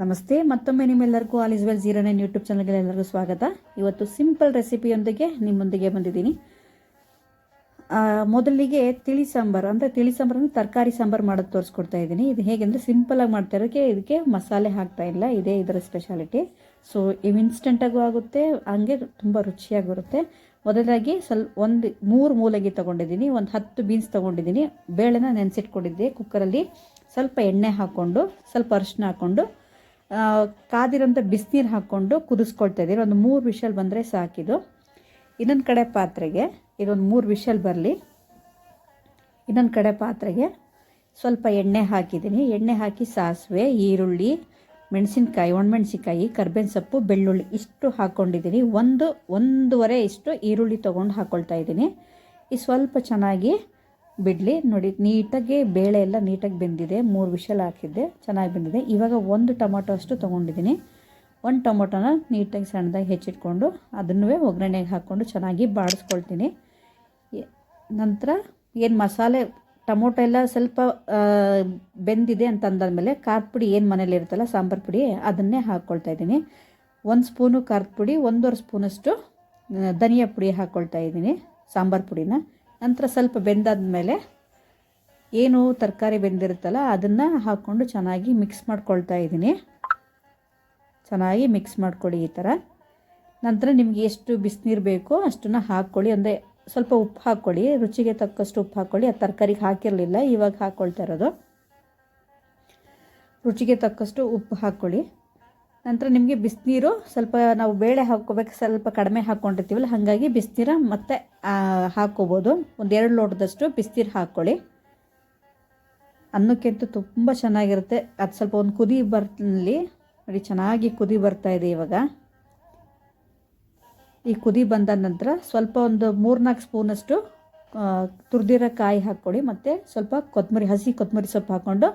ನಮಸ್ತೆ ಮತ್ತೊಮ್ಮೆ ನಿಮ್ಮೆಲ್ಲರಿಗೂ ಆಲ್ ಇಸ್ ವೆಲ್ 09 ಯೂಟ್ಯೂಬ್ ಚಾನಲ್ಗೆ ಎಲ್ಲರಿಗೂ ಸ್ವಾಗತ. ಇವತ್ತು ಸಿಂಪಲ್ ರೆಸಿಪಿಯೊಂದಿಗೆ ನಿಮ್ಮೊಂದಿಗೆ ಬಂದಿದ್ದೀನಿ. ಮೊದಲಿಗೆ ತಿಳಿ ಸಾಂಬಾರು ಅಂದರೆ ತಿಳಿ ಸಾಂಬಾರನ್ನು ತರಕಾರಿ ಸಾಂಬಾರು ಮಾಡೋದು ತೋರಿಸ್ಕೊಡ್ತಾ ಇದ್ದೀನಿ. ಇದು ಹೇಗೆಂದರೆ ಸಿಂಪಲಾಗಿ ಮಾಡ್ತಾ ಇರೋಕ್ಕೆ ಇದಕ್ಕೆ ಮಸಾಲೆ ಹಾಕ್ತಾ ಇಲ್ಲ, ಇದೇ ಇದರ ಸ್ಪೆಷಾಲಿಟಿ. ಸೊ ಇವು ಇನ್ಸ್ಟೆಂಟಾಗೂ ಆಗುತ್ತೆ, ಹಂಗೆ ತುಂಬ ರುಚಿಯಾಗಿ ಬರುತ್ತೆ. ಮೊದಲಾಗಿ ಒಂದು 3 ಮೂಲಂಗಿ ತೊಗೊಂಡಿದ್ದೀನಿ, ಒಂದು 10 ಬೀನ್ಸ್ ತೊಗೊಂಡಿದ್ದೀನಿ. ಬೇಳೆನ ನೆನೆಸಿಟ್ಕೊಂಡಿದ್ದೆ. ಕುಕ್ಕರಲ್ಲಿ ಸ್ವಲ್ಪ ಎಣ್ಣೆ ಹಾಕ್ಕೊಂಡು ಸ್ವಲ್ಪ ಅರಿಶಿನ ಹಾಕ್ಕೊಂಡು ಕಾದಿರೋಂಥ ಬಿಸಿನೀರು ಹಾಕ್ಕೊಂಡು ಕುದಿಸ್ಕೊಳ್ತಾ ಇದ್ದೀನಿ. ಒಂದು 3 ವಿಷಲ್ ಬಂದರೆ ಸಾಕಿದು. ಇನ್ನೊಂದು ಕಡೆ ಪಾತ್ರೆಗೆ ಇದೊಂದು 3 ವಿಷಲ್ ಬರಲಿ. ಇನ್ನೊಂದು ಕಡೆ ಪಾತ್ರೆಗೆ ಸ್ವಲ್ಪ ಎಣ್ಣೆ ಹಾಕಿದ್ದೀನಿ. ಎಣ್ಣೆ ಹಾಕಿ ಸಾಸಿವೆ, ಈರುಳ್ಳಿ, ಮೆಣಸಿನ್ಕಾಯಿ, ಒಣಮೆಣಸಿನ್ಕಾಯಿ, ಕರ್ಬೇವಿನ ಸೊಪ್ಪು, ಬೆಳ್ಳುಳ್ಳಿ ಇಷ್ಟು ಹಾಕ್ಕೊಂಡಿದ್ದೀನಿ. ಒಂದೂವರೆ ಇಷ್ಟು ಈರುಳ್ಳಿ ತೊಗೊಂಡು ಹಾಕ್ಕೊಳ್ತಾ ಇದ್ದೀನಿ. ಈ ಸ್ವಲ್ಪ ಚೆನ್ನಾಗಿ ಬಿಡಲಿ. ನೋಡಿ, ನೀಟಾಗಿ ಬೇಳೆ ಎಲ್ಲ ನೀಟಾಗಿ ಬೆಂದಿದೆ. 3 ವಿಷಲ್ ಹಾಕಿದ್ದೆ, ಚೆನ್ನಾಗಿ ಬೆಂದಿದೆ. ಇವಾಗ 1 ಟೊಮೊಟೊ ಅಷ್ಟು ತೊಗೊಂಡಿದ್ದೀನಿ. 1 ಟೊಮೊಟೊನ ನೀಟಾಗಿ ಸಣ್ಣದಾಗಿ ಹೆಚ್ಚಿಟ್ಕೊಂಡು ಅದನ್ನೂ ಒಗ್ಗರಣೆಗೆ ಹಾಕ್ಕೊಂಡು ಚೆನ್ನಾಗಿ ಬಾಡಿಸ್ಕೊಳ್ತೀನಿ. ನಂತರ ಏನು ಮಸಾಲೆ ಟೊಮೊಟೊ ಎಲ್ಲ ಸ್ವಲ್ಪ ಬೆಂದಿದೆ ಅಂತ ಅಂದಾದ್ಮೇಲೆ ಖಾರದ ಪುಡಿ ಏನು ಮನೇಲಿ ಇರುತ್ತಲ್ಲ ಸಾಂಬಾರು ಪುಡಿ ಅದನ್ನೇ ಹಾಕ್ಕೊಳ್ತಾ ಇದ್ದೀನಿ. 1 ಸ್ಪೂನು ಖಾರದ ಪುಡಿ, 1.5 ಸ್ಪೂನಷ್ಟು ಧನಿಯಾ ಪುಡಿ ಹಾಕ್ಕೊಳ್ತಾ ಇದ್ದೀನಿ, ಸಾಂಬಾರು ಪುಡಿನ. ನಂತರ ಸ್ವಲ್ಪ ಬೆಂದಾದ್ಮೇಲೆ ಏನು ತರಕಾರಿ ಬೆಂದಿರುತ್ತಲ್ಲ ಅದನ್ನು ಹಾಕ್ಕೊಂಡು ಚೆನ್ನಾಗಿ ಮಿಕ್ಸ್ ಮಾಡ್ಕೊಳ್ತಾ ಇದ್ದೀನಿ. ಚೆನ್ನಾಗಿ ಮಿಕ್ಸ್ ಮಾಡ್ಕೊಳ್ಳಿ ಈ ಥರ. ನಂತರ ನಿಮಗೆ ಎಷ್ಟು ಬಿಸಿನೀರು ಬೇಕೋ ಅಷ್ಟನ್ನು ಹಾಕ್ಕೊಳ್ಳಿ. ಅಂದರೆ ಸ್ವಲ್ಪ ಉಪ್ಪು ಹಾಕ್ಕೊಳ್ಳಿ, ರುಚಿಗೆ ತಕ್ಕಷ್ಟು ಉಪ್ಪು ಹಾಕ್ಕೊಳ್ಳಿ. ಅದು ತರಕಾರಿಗೆ ಹಾಕಿರಲಿಲ್ಲ, ಇವಾಗ ಹಾಕ್ಕೊಳ್ತಾ ಇರೋದು. ರುಚಿಗೆ ತಕ್ಕಷ್ಟು ಉಪ್ಪು ಹಾಕ್ಕೊಳ್ಳಿ. ನಂತರ ನಿಮಗೆ ಬಿಸಿನೀರು ಸ್ವಲ್ಪ ನಾವು ಬೇಳೆ ಹಾಕ್ಕೋಬೇಕು, ಸ್ವಲ್ಪ ಕಡಿಮೆ ಹಾಕ್ಕೊಂಡಿರ್ತೀವಲ್ಲ, ಹಾಗಾಗಿ ಬಿಸಿನೀರು ಮತ್ತೆ ಹಾಕ್ಕೋಬೋದು. ಒಂದು 2 ಲೋಟದಷ್ಟು ಬಿಸಿನೀರು ಹಾಕ್ಕೊಳ್ಳಿ. ಅನ್ನಕ್ಕೆಂತೂ ತುಂಬ ಚೆನ್ನಾಗಿರುತ್ತೆ. ಅದು ಸ್ವಲ್ಪ ಒಂದು ಕುದಿ ಬರಲಿ. ನೋಡಿ, ಚೆನ್ನಾಗಿ ಕುದಿ ಬರ್ತಾ ಇದೆ ಇವಾಗ. ಈ ಕುದಿ ಬಂದ ನಂತರ ಸ್ವಲ್ಪ ಒಂದು 3-4 ಸ್ಪೂನಷ್ಟು ತುರಿದಿರೋ ಕಾಯಿ ಹಾಕ್ಕೊಳ್ಳಿ. ಮತ್ತು ಸ್ವಲ್ಪ ಹಸಿ ಕೊತ್ತಂಬರಿ ಸೊಪ್ಪು ಹಾಕ್ಕೊಂಡು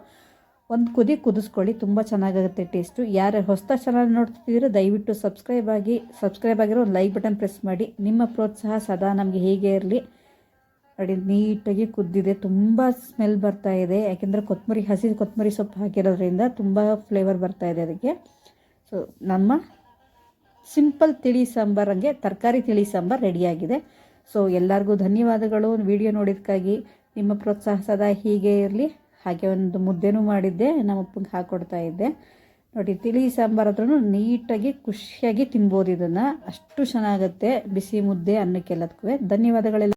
ಒಂದು ಕುದಿ ಕುದಿಸ್ಕೊಳ್ಳಿ. ತುಂಬ ಚೆನ್ನಾಗಾಗುತ್ತೆ ಟೇಸ್ಟು. ಯಾರು ಹೊಸದಾಗಿ ಚಾನಲ್ ನೋಡ್ತಿದ್ದೀರೋ ದಯವಿಟ್ಟು ಸಬ್ಸ್ಕ್ರೈಬ್ ಆಗಿರೋ ಒಂದು ಲೈಕ್ ಬಟನ್ ಪ್ರೆಸ್ ಮಾಡಿ. ನಿಮ್ಮ ಪ್ರೋತ್ಸಾಹ ಸದಾ ನಮಗೆ ಹೀಗೆ ಇರಲಿ. ನೋಡಿ, ನೀಟಾಗಿ ಕುದ್ದಿದೆ, ತುಂಬ ಸ್ಮೆಲ್ ಬರ್ತಾ ಇದೆ. ಯಾಕೆಂದರೆ ಹಸಿ ಕೊತ್ತಂಬರಿ ಸೊಪ್ಪು ಹಾಕಿರೋದ್ರಿಂದ ತುಂಬ ಫ್ಲೇವರ್ ಬರ್ತಾ ಇದೆ ಅದಕ್ಕೆ. ಸೊ ನಮ್ಮ ಸಿಂಪಲ್ ತಿಳಿ ಸಾಂಬಾರಂಗೆ ತರಕಾರಿ ತಿಳಿ ಸಾಂಬಾರು ರೆಡಿಯಾಗಿದೆ. ಸೊ ಎಲ್ಲರಿಗೂ ಧನ್ಯವಾದಗಳು ವಿಡಿಯೋ ನೋಡಿದ್ದಕ್ಕಾಗಿ. ನಿಮ್ಮ ಪ್ರೋತ್ಸಾಹ ಸದಾ ಹೀಗೆ ಇರಲಿ. ಹಾಗೆ ಒಂದು ಮುದ್ದೆನೂ ಮಾಡಿದ್ದೆ, ನಮ್ಮ ಅಪ್ಪಂಗೆ ಹಾಕ್ಕೊಡ್ತಾ ಇದ್ದೆ. ನೋಡಿ, ತಿಳಿ ಸಾಂಬಾರಾದ್ರೂ ನೀಟಾಗಿ ಖುಷಿಯಾಗಿ ತಿನ್ಬೋದು ಇದನ್ನು. ಅಷ್ಟು ಚೆನ್ನಾಗುತ್ತೆ ಬಿಸಿ ಮುದ್ದೆ ಅನ್ನಕ್ಕೆಲ್ಲದಕ್ಕೂ. ಧನ್ಯವಾದಗಳೆಲ್ಲ.